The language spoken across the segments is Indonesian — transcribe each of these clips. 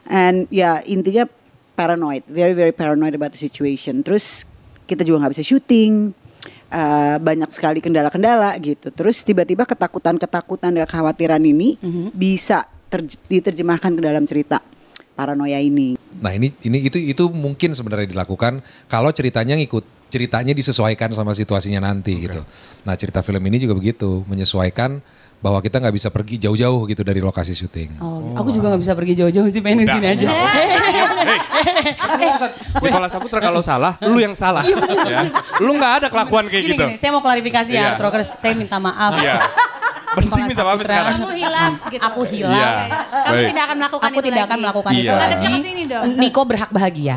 And ya intinya paranoid, very very paranoid about the situation. Terus kita juga nggak bisa syuting, banyak sekali kendala-kendala gitu. Terus tiba-tiba ketakutan-ketakutan dan kekhawatiran ini bisa diterjemahkan ke dalam cerita paranoia ini. Nah itu mungkin sebenarnya dilakukan kalau ceritanya disesuaikan sama situasinya nanti gitu. Nah cerita film ini juga begitu, menyesuaikan bahwa kita nggak bisa pergi jauh-jauh gitu dari lokasi syuting. Aku juga nggak bisa pergi jauh-jauh sih, pengen di sini aja. Nicholas Saputra kalau salah, lu yang salah. Ya. Lu nggak ada kelakuan kayak gitu. Gini, saya mau klarifikasi ya, Hard Rockers. Saya minta maaf. Iya. Penting minta maaf sekarang. Kamu hilaf gitu. Aku hilaf. Iya. Kamu Baik. tidak akan melakukan Aku itu tidak lagi. akan melakukan Iya. itu lagi. Hadapnya ke sini dong. Niko berhak bahagia.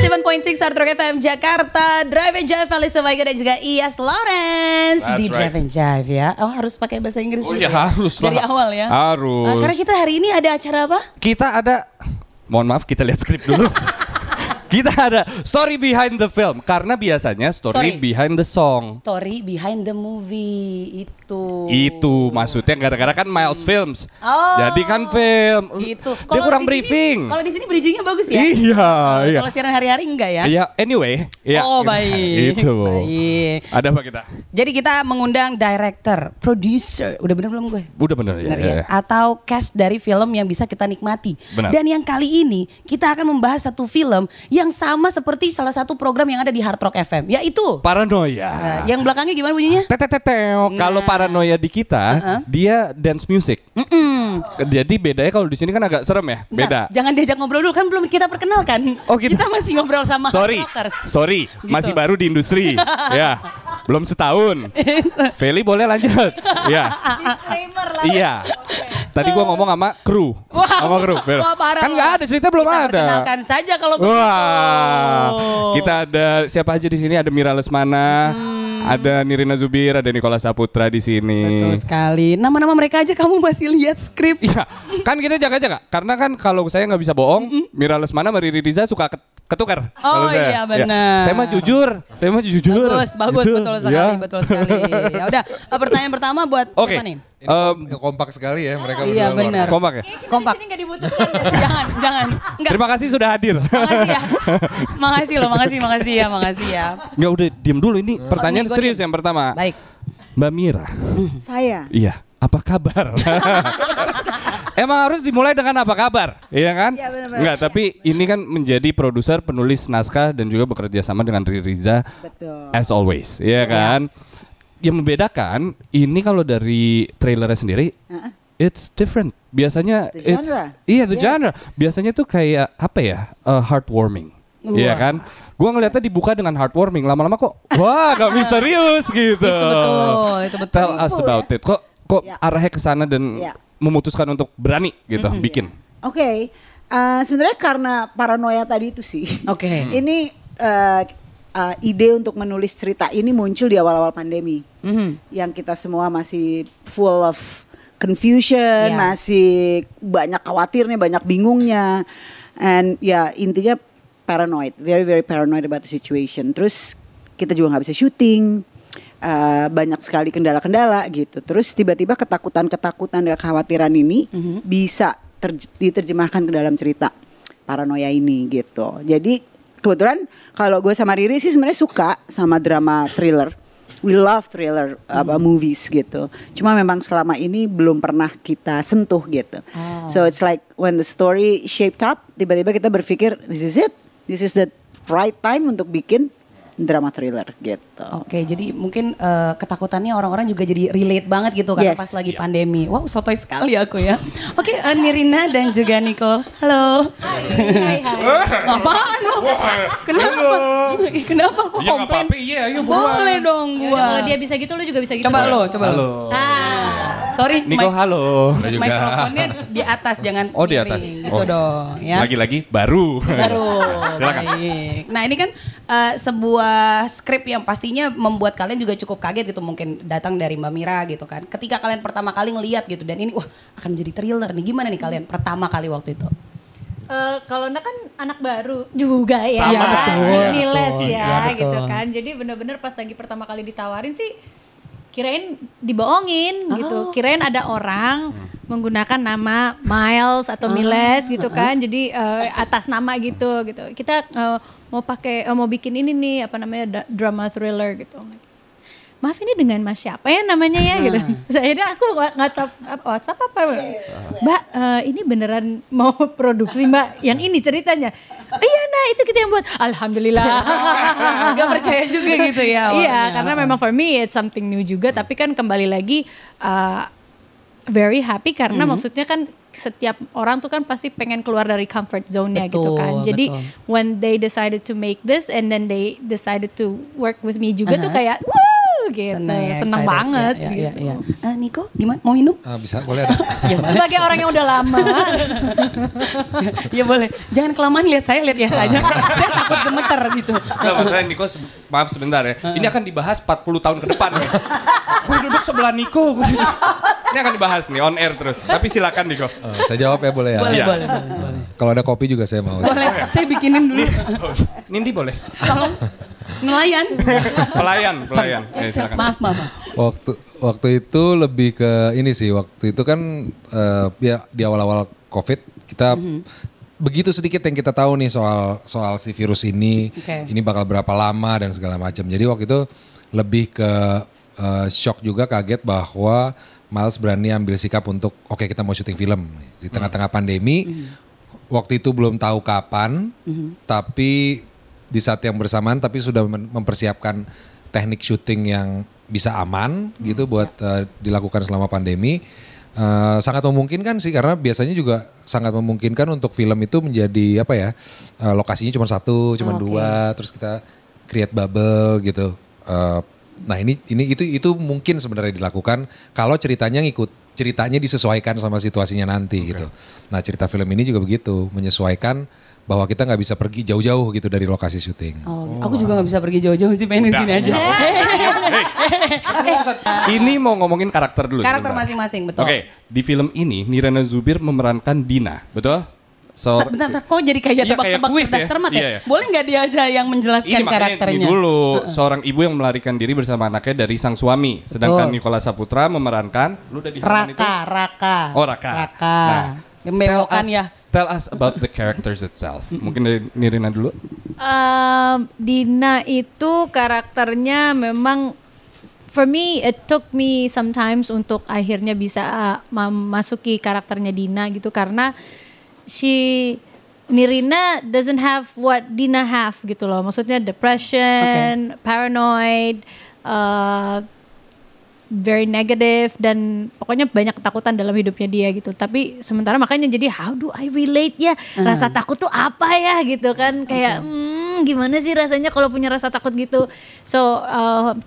87.6 Hard Rock FM Jakarta, Drive and Jive, Alisa Vaiga dan juga Iyas Lawrence That's di right. Drive and Jive ya. Oh harus pakai bahasa Inggris Oh dulu iya ya? harus lah. Dari awal ya. Harus. Karena kita hari ini ada acara apa? Kita ada, mohon maaf kita lihat skrip dulu. Kita ada story behind the film karena biasanya story Sorry. behind the song. Story behind the movie itu. Itu maksudnya gara-gara kan Miles Films. Oh. Jadi kan film. Gitu. Dia kurang di sini- briefing. Kalau di sini bridgingnya bagus ya. Iya, iya. Kalau siaran hari-hari enggak ya? Iya, anyway. Iya. Oh baik. Itu. Baik. Ada apa kita? Jadi kita mengundang director, producer, udah bener belum gue? Udah bener ya. Bener ya, ya? ya. Atau cast dari film yang bisa kita nikmati. Benar. Dan yang kali ini kita akan membahas satu film yang sama seperti salah satu program yang ada di Hard Rock FM, yaitu Paranoia. Nah, yang belakangnya gimana bunyinya? Teteteteo. Kalau paranoia di kita, dia dance music. Jadi bedanya kalau di sini kan agak serem ya. Beda. Nah, jangan diajak ngobrol dulu kan belum kita perkenalkan. Oh, gitu. Kita masih ngobrol sama Sorry, Hard Rockers. sorry, Gitu. masih baru di industri, ya, belum setahun. Feli boleh lanjut, ya, Disclaimer lah. iya. Tadi gua ngomong sama kru, sama kru. Wah, parah Kan loh. nggak ada cerita belum Kita ada. perkenalkan saja kalau begitu. Wah, kita ada siapa aja di sini? Ada Mira Lesmana, ada Nirina Zubir, ada Nicholas Saputra di sini. Betul sekali. Nama-nama mereka aja kamu masih lihat skrip. Iya, kan kita jaga-jaga. Karena kan kalau saya nggak bisa bohong, Mira Lesmana sama Riri Riza suka ketukar. Oh kalau saya. iya, benar. Saya mah jujur, Bagus, Gitu, betul sekali, ya. betul sekali. Ya udah, pertanyaan pertama buat Oke. siapa nih? Kompak sekali ya mereka Iya, berdua. luar benar. biasa. Kompak ya? Kayaknya kita Kompak. di sini nggak dibutuhkan. Jangan. Enggak. Terima kasih sudah hadir. Makasih ya. Makasih loh, makasih ya. Ya udah diem dulu ini pertanyaan nih, gua serius diem. yang pertama. Baik. Mbak Mira, Saya iya apa kabar? Emang harus dimulai dengan apa kabar, iya kan? Iya, benar-benar. Enggak, tapi ini kan menjadi produser, penulis naskah dan juga bekerja sama dengan Riri Riza betul. as always, iya kan? Yang membedakan ini kalau dari trailernya sendiri, it's different. Biasanya It's the genre. Iya, the Yes. genre. Biasanya tuh kayak apa ya? Heartwarming. Iya Wah. kan? Gua ngeliatnya dibuka dengan heartwarming, lama-lama kok wah gak misterius gitu. Itu betul. Tell us about it. Kok Ya. arahnya ke sana dan Ya. memutuskan untuk berani gitu bikin. Oke, sebenarnya karena paranoia tadi itu sih. Oke. Ini ide untuk menulis cerita ini muncul di awal-awal pandemi, yang kita semua masih full of confusion, Ya. masih banyak khawatirnya, banyak bingungnya, and ya intinya paranoid, very very paranoid about the situation. Terus kita juga nggak bisa syuting, banyak sekali kendala-kendala gitu. Terus tiba-tiba ketakutan-ketakutan dan kekhawatiran ini bisa diterjemahkan ke dalam cerita paranoia ini gitu. Jadi kebetulan kalau gue sama Riri sih sebenarnya suka sama drama thriller. We love thriller movies gitu. Cuma memang selama ini belum pernah kita sentuh gitu. So it's like when the story shaped up, tiba-tiba kita berpikir this is it. This is the right time untuk bikin drama thriller gitu. Oke, jadi mungkin ketakutannya orang-orang juga jadi relate banget gitu kan Yes. pas lagi pandemi. Wow, sotoy sekali aku ya. Oke, Nirina dan juga Nico. Halo. Hai. Apaan lo? Kenapa? Kenapa aku Ya, nggak komplain? apa-apa, iya, ayo buruan. Boleh dong Ya udah, gua. kalau dia bisa gitu, lu juga bisa gitu. Coba lo. Halo. Sorry, Niko halo. juga. mikrofonnya di atas, jangan Oh, di miring, atas. gitu Oh. dong ya. Lagi-lagi baru. Baru. Silakan. Baik. Nah ini kan sebuah skrip yang pastinya membuat kalian juga cukup kaget gitu, mungkin datang dari Mbak Mira gitu kan. Ketika kalian pertama kali ngeliat gitu dan ini wah akan menjadi thriller nih, gimana nih kalian pertama kali waktu itu? Kalau Nda kan anak baru juga ya. Sama, betul. Niles Betul. ya Iya, betul. gitu kan. Jadi bener-bener pas lagi pertama kali ditawarin sih kirain dibohongin gitu. Kirain ada orang menggunakan nama Miles atau Miles gitu kan. Jadi atas nama gitu. Kita mau bikin ini nih apa namanya drama thriller gitu. Maaf ini dengan Mas siapa ya namanya ya gitu. Terus akhirnya aku WhatsApp apa Mbak ini beneran mau produksi Mbak yang ini ceritanya. Iya nah itu kita yang buat. Alhamdulillah. Gak percaya juga gitu ya. Iya karena memang for me it's something new juga. Tapi kan kembali lagi very happy karena maksudnya kan setiap orang tuh kan pasti pengen keluar dari comfort zone-nya gitu kan. Jadi when they decided to make this and then they decided to work with me juga tuh kayak gitu. Seneng banget gitu. Niko gimana mau minum? Bisa boleh ada. Sebagai orang yang udah lama. Ya boleh. Jangan kelamaan lihat saya, lihat ya saja. Saya takut gemeter gitu. Nah, maksudnya Niko, maaf sebentar ya. Ini akan dibahas 40 tahun ke depan. Gue duduk sebelah Niko. Ini akan dibahas nih on air terus. Tapi silakan Niko. Saya jawab ya boleh ya. Boleh. Kalau ada kopi juga saya mau. Boleh. Saya bikinin dulu. Nindi boleh. Tolong nelayan. Pelayan. Silakan. Maaf. Waktu itu lebih ke ini sih. Waktu itu kan ya di awal-awal COVID kita begitu sedikit yang kita tahu nih soal si virus ini. Ini bakal berapa lama dan segala macam. Jadi waktu itu lebih ke shock juga, kaget bahwa Miles berani ambil sikap untuk oke, kita mau syuting film di tengah-tengah pandemi. Waktu itu belum tahu kapan, tapi di saat yang bersamaan tapi sudah mempersiapkan teknik syuting yang bisa aman gitu buat dilakukan selama pandemi. Sangat memungkinkan sih karena biasanya juga sangat memungkinkan untuk film itu menjadi apa ya, lokasinya cuma satu, cuma dua, terus kita create bubble gitu. Nah itu mungkin sebenarnya dilakukan kalau ceritanya disesuaikan sama situasinya nanti gitu. Nah cerita film ini juga begitu, menyesuaikan bahwa kita nggak bisa pergi jauh-jauh gitu dari lokasi syuting. Aku juga nggak bisa pergi jauh-jauh sih, pengen di sini aja. Ini mau ngomongin karakter dulu. Karakter masing-masing, betul. Oke, di film ini Nirina Zubir memerankan Dina, betul? Bentar, kok jadi kayak tebak-tebak cerdas cermat ya? Iya. Boleh nggak dia aja yang menjelaskan karakternya? Ini dulu, seorang ibu yang melarikan diri bersama anaknya dari sang suami. Sedangkan Nicholas Saputra memerankan, lu udah di halaman itu? Raka. Oh, Raka. Nah, membewokan ya. Tell us about the characters itself. Mungkin dari Nirina dulu. Dina itu karakternya memang for me it took me sometimes untuk akhirnya bisa memasuki karakternya Dina gitu karena Nirina doesn't have what Dina have gitu loh. Maksudnya depression, paranoid, very negative dan pokoknya banyak ketakutan dalam hidupnya dia gitu. Tapi sementara makanya jadi how do I relate ya? Rasa takut tuh apa ya gitu kan? Kayak gimana sih rasanya kalau punya rasa takut gitu. So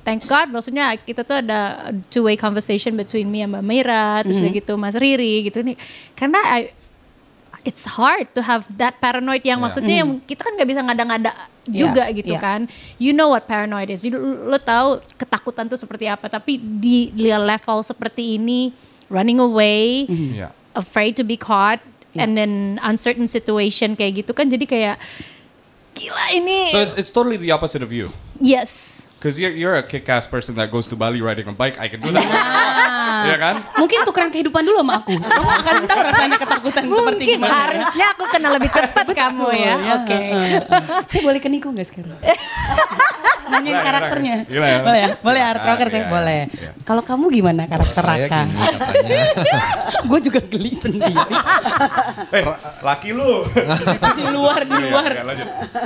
thank God maksudnya kita tuh ada two-way conversation between me and Mbak Mira, terus gitu Mas Riri gitu nih. Karena it's hard to have that paranoid yang maksudnya yang kita kan nggak bisa ngada-ngada juga gitu kan. You know what paranoid is. Lo tahu ketakutan tuh seperti apa. Tapi di level seperti ini, running away, afraid to be caught, and then uncertain situation kayak gitu kan. Jadi kayak gila ini. So it's totally the opposite of you. Yes. Because you're a kick-ass person that goes to Bali riding a bike. I can do that. Iya kan? Mungkin tukeran kehidupan dulu sama aku. Kamu akan tahu rasanya ketakutan seperti gimana. Mungkin harusnya aku kenal lebih cepat kamu ya. Oke. Saya boleh ke Niko gak sekarang? Nanyain karakternya. Gila ya? Boleh ya? Boleh Art Rocker saya? Boleh. Kalau kamu gimana karakter Raka? Gue juga geli sendiri. Laki lu. Di luar.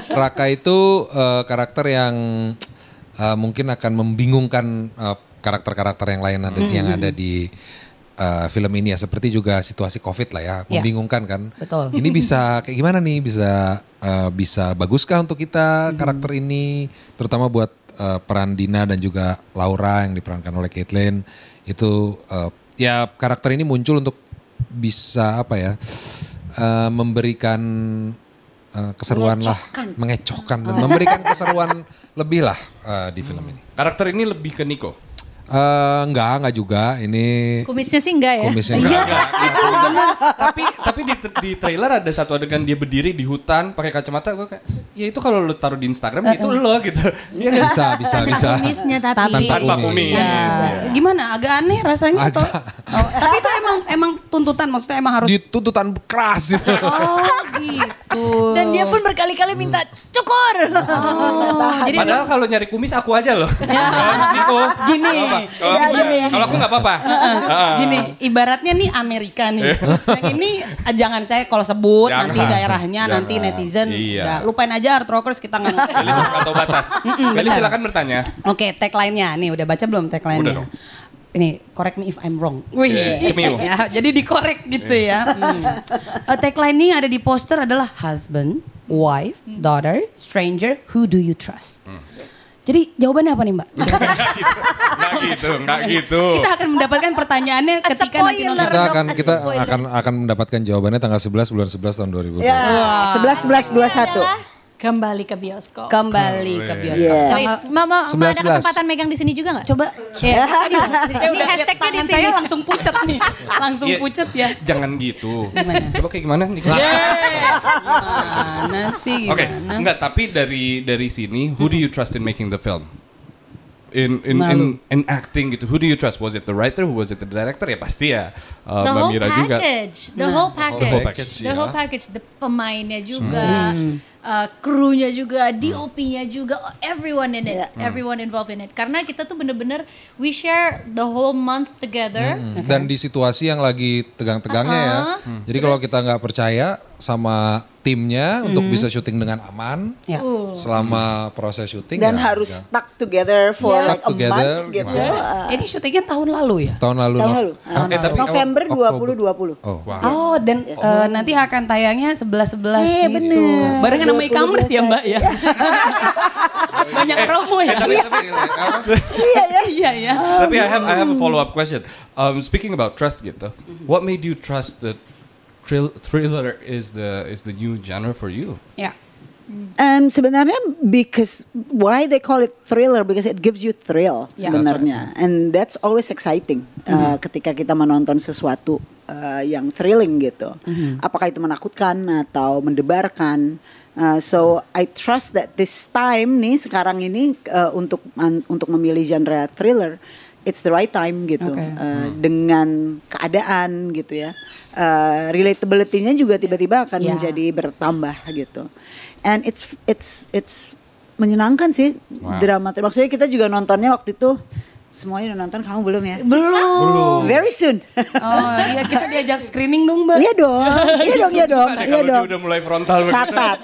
Raka itu karakter yang mungkin akan membingungkan karakter-karakter yang lain yang ada di film ini ya, seperti juga situasi COVID lah ya, membingungkan kan. Betul. Ini bisa kayak gimana nih, bisa baguskah untuk kita karakter ini, terutama buat peran Dina dan juga Laura yang diperankan oleh Caitlyn itu ya karakter ini muncul untuk bisa apa ya, memberikan keseruan mengecohkan dan memberikan keseruan lebih lah di film ini. Karakter ini lebih ke Niko. Enggak juga. Ini Kumisnya sih enggak ya? Kumisnya Iya, enggak. itu benar. Tapi Tapi di trailer ada satu adegan dia berdiri di hutan pakai kacamata, gue kayak, ya itu kalau lu taruh di Instagram itu lo gitu. Bisa. Kumisnya tapi. Tanpa kumis. Ya. Gimana? Agak aneh rasanya atau? Oh, tapi itu emang tuntutan, maksudnya emang harus. Di tuntutan keras itu. Oh gitu. Dan dia pun berkali-kali minta cukur. Jadi Padahal kalau nyari kumis aku aja loh. Niko. Gini. Kalau aku nggak apa-apa. Gini, ibaratnya nih Amerika nih. Yang ini jangan saya kalau sebut Jangan. nanti daerahnya, Jangan. nanti netizen. Iya. Udah, lupain aja Hard Rockers, kita nggak. Beli atau batas. Beli benar. silakan bertanya. Oke, tagline-nya nih udah baca belum tagline-nya? Udah dong. Ini correct me if I'm wrong. Wih, Cemiu. ya, jadi dikorek gitu ya. Tagline ini ada di poster adalah husband, wife, daughter, stranger, who do you trust? Jadi jawabannya apa nih Mbak? Nggak gitu. Kita akan mendapatkan pertanyaannya ketika nanti Spoiler. nonton. Kita akan mendapatkan jawabannya tanggal 11 bulan 11 tahun 2020. Ya, 11-11-21. Kembali ke bioskop. Kembali ke bioskop. Yes. Tanggal- Mau ada 11. kesempatan megang di sini juga nggak? Coba. Ya, Saya ini hashtagnya di tangan sini. saya langsung pucet nih. Langsung Iya. pucet ya. Jangan gitu. Gimana? Coba kayak gimana nih? Gimana sih Oke, gimana? enggak, tapi dari sini, who do you trust in making the film? Malu. In acting gitu, who do you trust? Was it the writer? Who was it the director? Ya pasti ya The Mbak whole Mira juga. package, the whole package, ya. the whole package, the pemainnya juga, krunya juga, DOP-nya juga, everyone in it, Yeah. everyone involved in it. Karena kita tuh bener-bener we share the whole month together. Dan di situasi yang lagi tegang-tegangnya ya. Jadi kalau kita nggak percaya sama timnya untuk bisa syuting dengan aman Ya. selama proses syuting Dan ya, harus ya. stuck together for Stuck like a together, month gitu. gimana? Ini syutingnya tahun lalu ya? Tahun lalu. Tahun lalu. tapi November Oktober. 2020. Oh. Oh, dan nanti akan tayangnya 11-11 Iya, gitu. bener. Barengan sama e-commerce ya Mbak ya? Banyak promo ya? Iya ya. Tapi I have a follow up question. Speaking about trust gitu, what made you trust that thriller is the new genre for you? Ya. Sebenarnya because why they call it thriller because it gives you thrill Ya. sebenarnya, and that's always exciting ketika kita menonton sesuatu yang thrilling gitu. Apakah itu menakutkan atau mendebarkan? So I trust that this time nih sekarang ini untuk memilih genre thriller, it's the right time gitu. Oke. Dengan keadaan gitu ya. Relatability-nya juga tiba-tiba akan Ya. menjadi bertambah gitu. And it's menyenangkan sih drama. Maksudnya kita juga nontonnya waktu itu semuanya udah nonton, kamu belum ya? Belum. Very soon. Oh iya, kita diajak screening dong Mbak. Iya dong. Kalau dia udah mulai frontal begitu. Catat.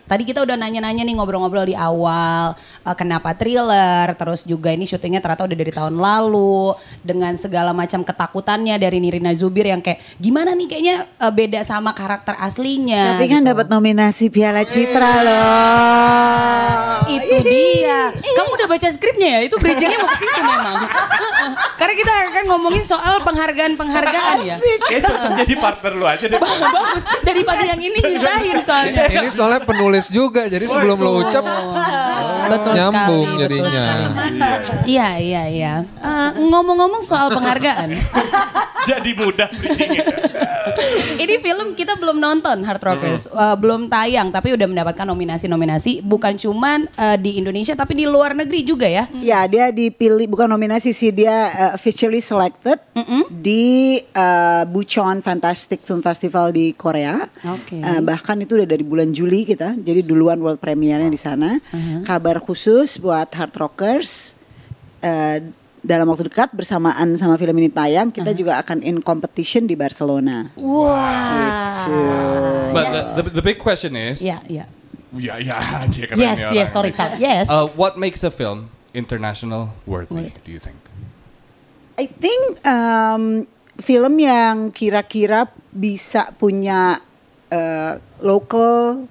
Tadi kita udah nanya-nanya nih ngobrol-ngobrol di awal kenapa thriller, terus juga ini syutingnya ternyata udah dari tahun lalu dengan segala macam ketakutannya dari Nirina Zubir yang kayak gimana nih kayaknya beda sama karakter aslinya. Tapi kan gitu. dapat nominasi Piala Citra loh. Itu dia. Kamu udah baca skripnya ya? Itu bridgingnya mau ke situ memang. Karena kita akan ngomongin soal penghargaan ya. Kayak cocok jadi partner lu aja deh. Bagus daripada yang ini nyusahin soalnya. Ini soalnya penulis juga, jadi sebelum lo ucap Betul nyambung sekali, betul jadinya. sekali. Iya. Ngomong-ngomong soal penghargaan. Jadi mudah bridgingnya. Ini film kita belum nonton Hard Rockers, belum tayang tapi udah mendapatkan nominasi-nominasi bukan cuman di Indonesia tapi di luar negeri juga ya. Ya, dia dipilih bukan nominasi sih, dia officially selected di Bucheon Fantastic Film Festival di Korea. Oke. Bahkan itu udah dari bulan Juli kita, jadi duluan world premiere-nya di sana. Kabar khusus buat Hard Rockers. Dalam waktu dekat bersamaan sama film ini tayang, kita juga akan in competition di Barcelona. Gitu. But the big question is, Iya. ya aja keren Yes, nih yes, sorry, orang. yes. What makes a film international worthy? Do you think? I think film yang kira-kira bisa punya local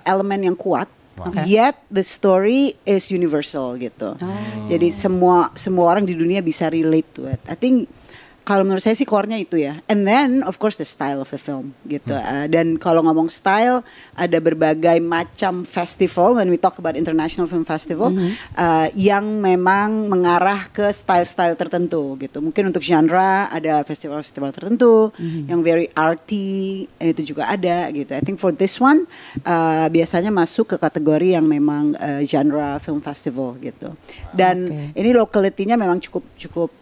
elemen yang kuat, Okay. yet the story is universal gitu. Jadi semua orang di dunia bisa relate to it. I think kalau menurut saya sih core-nya itu ya. And then of course the style of the film gitu. Dan kalau ngomong style, ada berbagai macam festival when we talk about International Film Festival yang memang mengarah ke style-style tertentu gitu. Mungkin untuk genre ada festival-festival tertentu yang very arty, itu juga ada gitu. I think for this one biasanya masuk ke kategori yang memang genre film festival gitu. Dan ini locality-nya memang cukup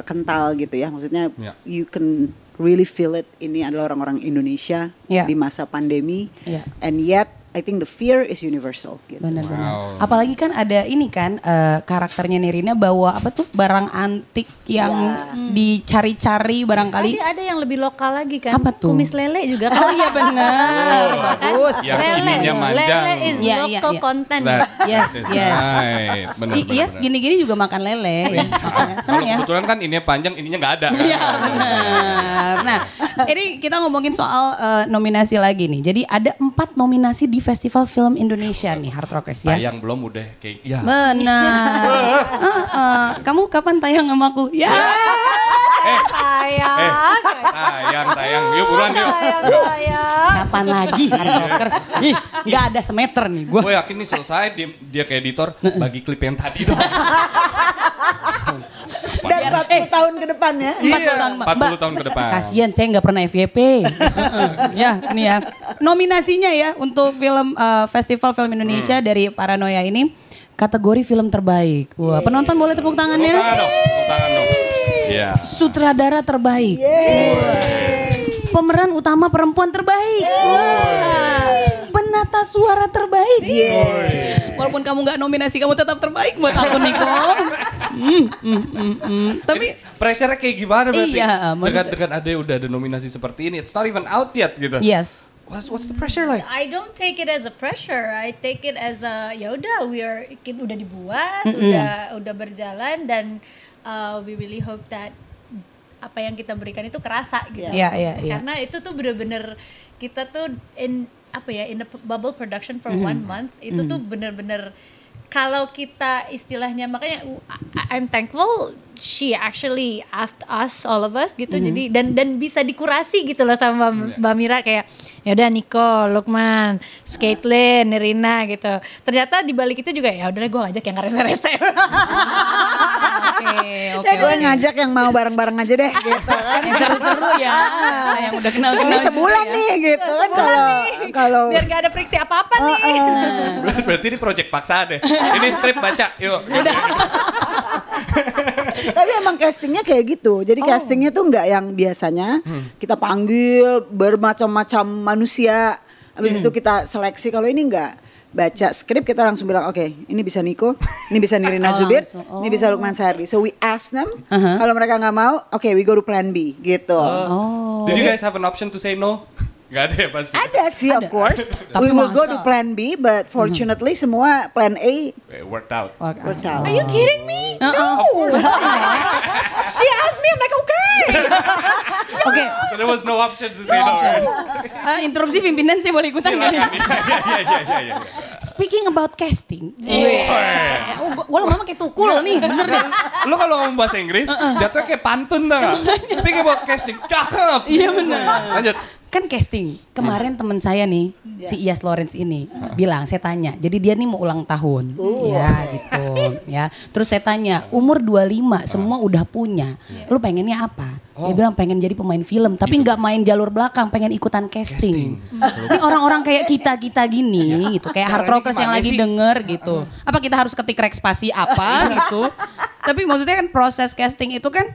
kental gitu ya, maksudnya you can really feel it, ini adalah orang-orang Indonesia di masa pandemi, and yet I think the fear is universal gitu. Benar-benar. Apalagi kan ada ini kan karakternya Nirina bawa apa tuh barang antik yang dicari-cari barangkali. Ada yang lebih lokal lagi kan. Apa tuh? Kumis lele juga kan. Oh iya benar. Bagus. Yang Lele, ininya manjang. lele is local content. Yes. Right. Benar. Yes, gini-gini juga makan lele. Senang ya. Kebetulan kan ininya panjang, ininya nggak ada. Iya benar. Nah, ini kita ngomongin soal nominasi lagi nih. Jadi ada 4 nominasi di Festival Film Indonesia nih, Hard Rockers ya. Tayang belum udah kayak Benar. Kamu kapan tayang sama aku? Ya. Tayang. Yuk buruan yuk. Kapan lagi Hard Rockers? Ih, nggak ada semeter nih gue. Gue yakin nih selesai dia kayak editor bagi klip yang tadi tuh. Dan 40 tahun ke depan ya. 40 tahun ke depan. Kasian saya nggak pernah FYP. Ya, ini ya. Nominasinya ya untuk film Festival Film Indonesia dari Paranoia ini kategori film terbaik. Wah, penonton boleh tepuk tangannya. Tepuk tangan dong. Iya. Sutradara terbaik. Pemeran utama perempuan terbaik. Penata suara terbaik. Walaupun kamu nggak nominasi, kamu tetap terbaik buat aku Niko. Tapi pressure-nya kayak gimana berarti? Iya, maksudnya- dengan ada udah ada nominasi seperti ini, it's not even out yet gitu. yes. What's the pressure like? I don't take it as a pressure. I take it as a ya udah udah dibuat, udah berjalan dan we really hope that apa yang kita berikan itu kerasa gitu. Iya. Karena itu tuh bener-bener kita tuh in a bubble production for 1 month itu tuh bener-bener kalau kita istilahnya makanya I'm thankful she actually asked us all of us gitu jadi dan bisa dikurasi gitu loh sama Mbak Mira kayak ya udah Niko, Lukman, Caitlin, Nirina gitu. Ternyata di balik itu juga ya udahlah gue ngajak yang rese-rese. Oke. Gue ngajak yang mau bareng-bareng aja deh gitu kan. Yang seru-seru ya, yang udah kenal-kenal. Ini sebulan juga ya. nih gitu kan kalau Biar gak ada friksi apa-apa nih. Berarti ini project paksaan deh. Ini skrip baca, yuk. Tapi emang castingnya kayak gitu. Jadi castingnya tuh nggak yang biasanya kita panggil bermacam-macam manusia. Habis itu kita seleksi. Kalau ini nggak, baca skrip kita langsung bilang oke, ini bisa Niko, ini bisa Nirina Zubir, ini bisa Lukman Sardi. So we ask them. Kalau mereka nggak mau, oke, we go to plan B gitu. Did you guys have an option to say no? Gak ada ya pasti. Ada sih of course. Tapi We will go masa? to plan B, but fortunately semua plan A Worked out. worked out. Are you kidding me? She asked me, I'm like okay. Oke. So there was no option to say no. Option. right? Interupsi pimpinan saya boleh ikutan nggak? Iya. Speaking about casting, gue lama-lama kayak tukul nih, bener deh. Lu kalau ngomong bahasa Inggris, jatuhnya kayak pantun dah. Speaking about casting, cakep. Iya bener. Lanjut. Kan casting, kemarin teman saya nih, si Iyas Lawrence ini bilang, saya tanya, jadi dia nih mau ulang tahun, ya gitu, ya. Terus saya tanya, umur 25, semua udah punya, lu pengennya apa? Dia bilang pengen jadi pemain film, tapi nggak main jalur belakang, pengen ikutan casting. Ini orang-orang kayak kita gini, gitu, kayak hard rockers yang gimana lagi sih? denger gitu. Apa kita harus ketik rek spasi apa gitu? Tapi maksudnya kan proses casting itu kan.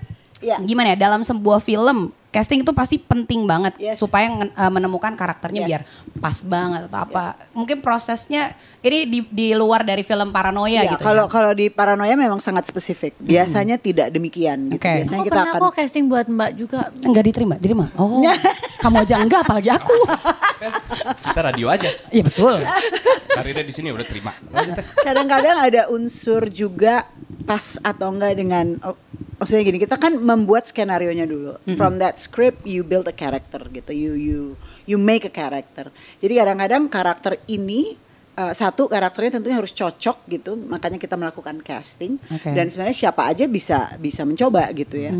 Iya. Gimana ya, dalam sebuah film casting itu pasti penting banget Yes. supaya menemukan karakternya Yes. biar pas banget atau apa. Mungkin prosesnya ini di luar dari film Paranoia Ya, gitu. kalau di Paranoia memang sangat spesifik. Biasanya tidak demikian gitu. Oke. Biasanya Aku kita pernah akan kok casting buat Mbak juga. Enggak diterima. Oh, kamu aja enggak apalagi aku. Kita radio aja. Iya betul. Karirnya di sini udah terima. kadang-kadang ada unsur juga pas atau enggak dengan maksudnya gini, kita kan membuat skenarionya dulu. From that script you build a character gitu. You make a character. Jadi kadang-kadang karakter ini satu karakternya tentunya harus cocok gitu, makanya kita melakukan casting. Oke. Dan sebenarnya siapa aja bisa mencoba gitu ya.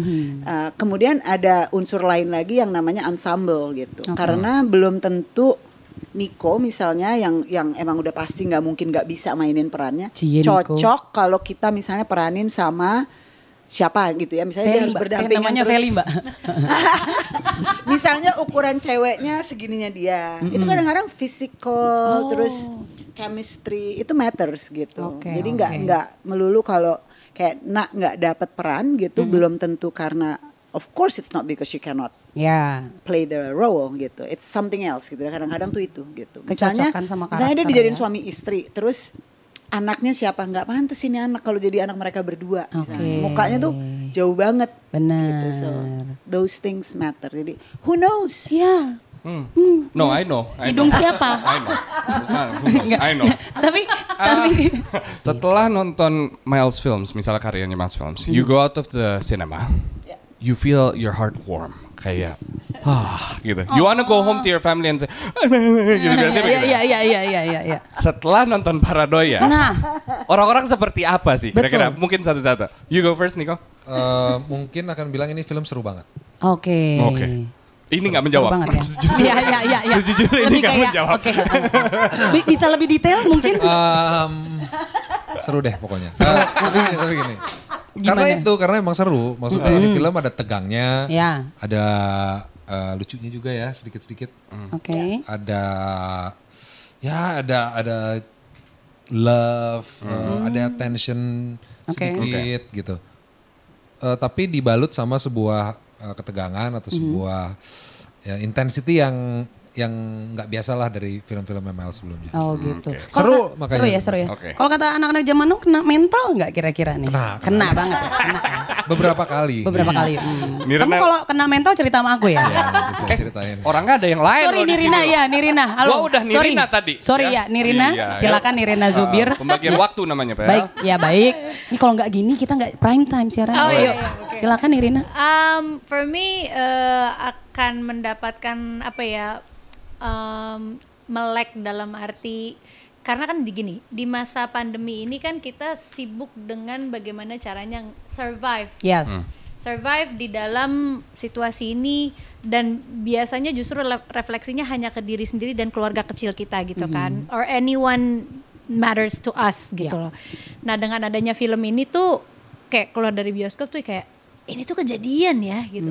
Kemudian ada unsur lain lagi yang namanya ensemble gitu, karena belum tentu Nico misalnya yang emang udah pasti nggak mungkin nggak bisa mainin perannya, Cie, Nico. cocok kalau kita misalnya peranin sama siapa gitu ya, misalnya dia Feli, harus Mbak. berdampingan Namanya terus. Feli, Mbak. Misalnya ukuran ceweknya segininya dia, itu kadang-kadang physical, terus chemistry itu matters gitu. Oke, Jadi oke. nggak melulu kalau kayak nggak dapat peran gitu, belum tentu karena of course it's not because she cannot Ya. play the role gitu. It's something else gitu. Kadang-kadang tuh itu gitu. Misalnya Kecocokan sama misalnya dia karakter dijadiin ya. suami istri, terus anaknya siapa, nggak pantas ini anak kalau jadi anak mereka berdua. Misalnya. Oke. Mukanya tuh jauh banget. Benar. Gitu. So those things matter. Jadi who knows? Ya. No, I know. Hidung siapa? I know. Who knows? I know. tapi Setelah nonton Miles Films, misalnya karyanya Miles Films, you go out of the cinema, you feel your heart warm, kayak gitu. You wanna go home to your family and say, gitu biasanya begitu. Iya. Setelah nonton Paranoia, Nah, orang-orang seperti apa sih kira-kira? Betul. Mungkin satu-satu. You go first, Nico. Mungkin akan bilang ini film seru banget. oke. Oke. Ini nggak menjawab. Seru banget ya. Iya. Sejujurnya ini Lebih nggak kayak, menjawab. Oke. Bisa lebih detail mungkin? Seru deh pokoknya. Tapi gini. Karena emang seru. Maksudnya di film ada tegangnya, Ya. ada lucunya juga ya sedikit-sedikit. Oke. Ada love, ada tension Oke. sedikit gitu. Tapi dibalut sama sebuah ketegangan atau sebuah ya, intensity yang nggak biasa lah dari film-film ML sebelumnya. Oh gitu. Oke. Kalau Seru makanya. Seru ya. Oke. Kalau kata anak-anak zaman now kena mental nggak kira-kira nih? Kena. Banget. Kena. Beberapa kali. Beberapa kali. Nirina- Kamu kalau kena mental cerita sama aku ya? Ya, nanti saya ceritain. Orang nggak ada yang lain. Sorry loh di Nirina sini. ya, Nirina. Halo. Gua udah Nirina tadi. Sorry ya, Nirina. Iya, Silakan Nirina Zubir. Pembagian waktu namanya, Pak. Baik, ya baik. Ini kalau nggak gini kita nggak prime time siaran. Oh, iya, Yuk, iya, silakan Nirina. For me akan mendapatkan apa ya, melek dalam arti karena kan di masa pandemi ini kan kita sibuk dengan bagaimana caranya survive. Yes. Survive di dalam situasi ini dan biasanya justru refleksinya hanya ke diri sendiri dan keluarga kecil kita gitu kan, or anyone matters to us gitu Ya. loh. Nah dengan adanya film ini tuh kayak keluar dari bioskop tuh kayak ini tuh kejadian ya gitu.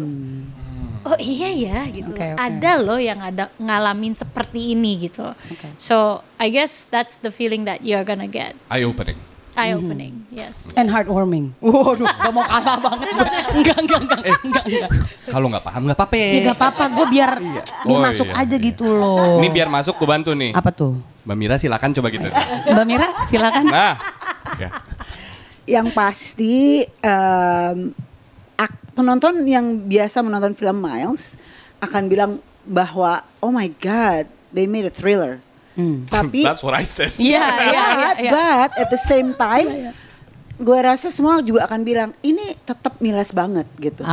Oh iya ya gitu. Oke, oke. Ada loh yang ada ngalamin seperti ini gitu. So I guess that's the feeling that you're gonna get. Eye opening. Eye opening, yes. And heartwarming. Waduh, gak mau kalah banget. Enggak. Kalau nggak paham nggak apa-apa. Ya gak apa-apa, gue biar Oh, masuk iya, aja iya. gitu loh. Ini biar masuk gue bantu nih. Apa tuh? Mbak Mira silakan coba gitu. Mbak Mira, silakan. Nah. Ya. Yang pasti penonton yang biasa menonton film Miles akan bilang bahwa oh my god, they made a thriller. Tapi That's what I said. Iya. but at the same time gue rasa semua juga akan bilang ini tetap Miles banget gitu.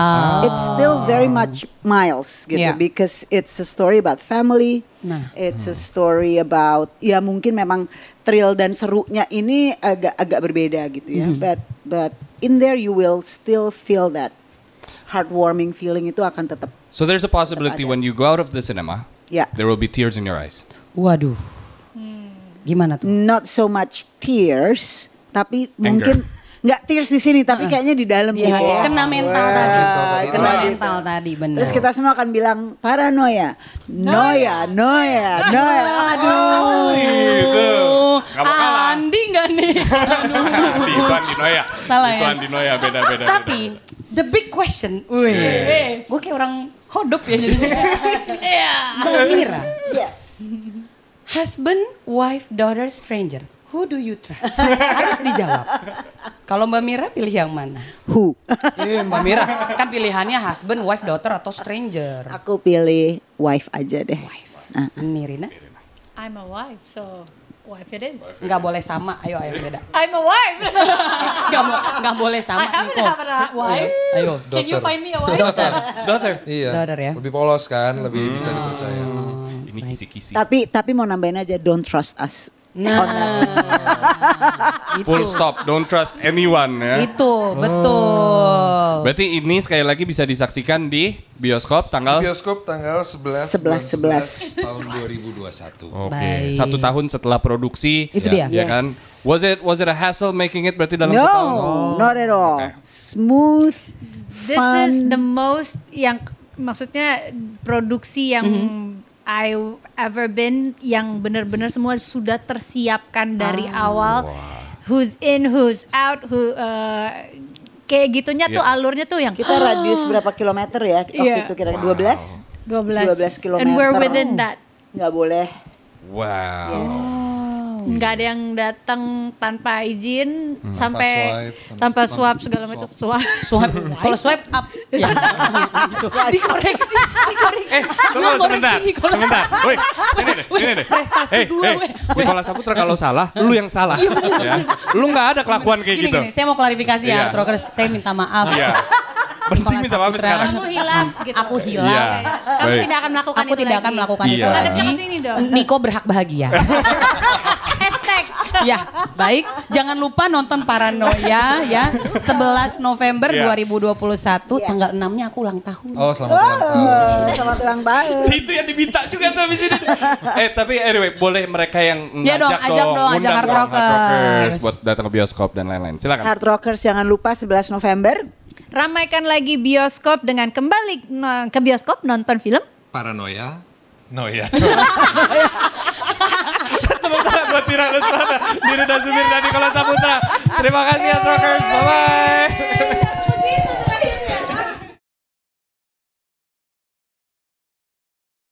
It's still very much Miles gitu, Yeah. because it's a story about family. Nah. It's a story about ya mungkin memang thrill dan serunya ini agak berbeda gitu ya. But in there you will still feel that heartwarming feeling itu akan tetap. So there's a possibility Ada. when you go out of the cinema, Ya. there will be tears in your eyes. Waduh. Gimana tuh? Not so much tears, tapi mungkin nggak tears di sini, tapi kayaknya di dalam Iya, gitu ya. kena mental tadi. Itu Kena gitu. mental tadi, benar. Terus kita semua akan bilang paranoia, noia. Aduh. Gitu. Gak mau kalah. Andi nggak nih? Andi, itu Andi Noya. Salah Itu ya? Andi Noya, beda. Tapi the big question, gue kayak orang hodop ya jadinya. Mbak Mira, Yes. husband, wife, daughter, stranger. Who do you trust? Harus dijawab. Kalau Mbak Mira pilih yang mana? Who? Mbak Mira kan pilihannya husband, wife, daughter atau stranger. Aku pilih wife aja deh. Nirina? I'm a wife, so wife it is. Nggak boleh sama, ayo beda. I'm a wife. Nggak boleh sama. I haven't Niko. have a wife. Ayo. Can you find me a wife? Daughter. Iya. Daughter ya? Lebih polos kan, lebih bisa dipercaya. Ini kisi-kisi. Tapi mau nambahin aja, don't trust us. Full stop, don't trust anyone ya. Itu, betul. Berarti ini sekali lagi bisa disaksikan di bioskop tanggal Bioskop tanggal 11 11. tahun 2021. Oke, Baik. 1 tahun setelah produksi. Itu dia. Ya kan? Was it a hassle making it berarti dalam setahun? No, not at all. Smooth, This fun. is the most yang maksudnya produksi yang I ever been yang benar-benar semua sudah tersiapkan dari awal. Who's in, who's out, kayak gitunya tuh alurnya tuh yang Kita radius berapa kilometer ya? Waktu Iya. itu kira-kira 12? 12 kilometer. And we're within that. Nggak boleh. Wow. Yes. Nggak ada yang datang tanpa izin sampai swipe, tanpa swab segala macam swab. Kalau swipe up, ya. Dikoreksi. Tunggu sebentar. Woi, ini deh. Prestasi gue, weh. Nikola Saputra kalau salah, lu yang salah. Ya. Lu nggak ada kelakuan kayak gitu. Gini, saya mau klarifikasi Iya. ya, Hard Rockers. Saya minta maaf. Iya. Berarti Nikola minta maaf Saputra. sekarang. Kamu hilaf gitu. Aku hilaf. Iya. Kamu Baik. tidak akan melakukan Aku itu tidak lagi. akan melakukan Iya. itu Hadapnya lagi. ke sini dong. Niko berhak bahagia. Hashtag. Ya, baik. Jangan lupa nonton Paranoia ya. 11 November Iya. 2021, tanggal 6-nya aku ulang tahun. Oh, selamat ulang tahun. Selamat ulang tahun. Itu yang diminta juga tuh habis ini. Tapi anyway, boleh mereka yang Ya dong, ngajak ajak dong, ajak ngundang Hard dong Rockers. buat datang ke bioskop dan lain-lain. Silakan. Hard Rockers jangan lupa 11 November. Ramaikan lagi bioskop dengan kembali ke bioskop nonton film. Paranoia. Noia. Tepuk tangan buat Tira Lesmana, Diri dan Sumir dan Nikola Saputra. Terima kasih Hard Rockers. Bye-bye.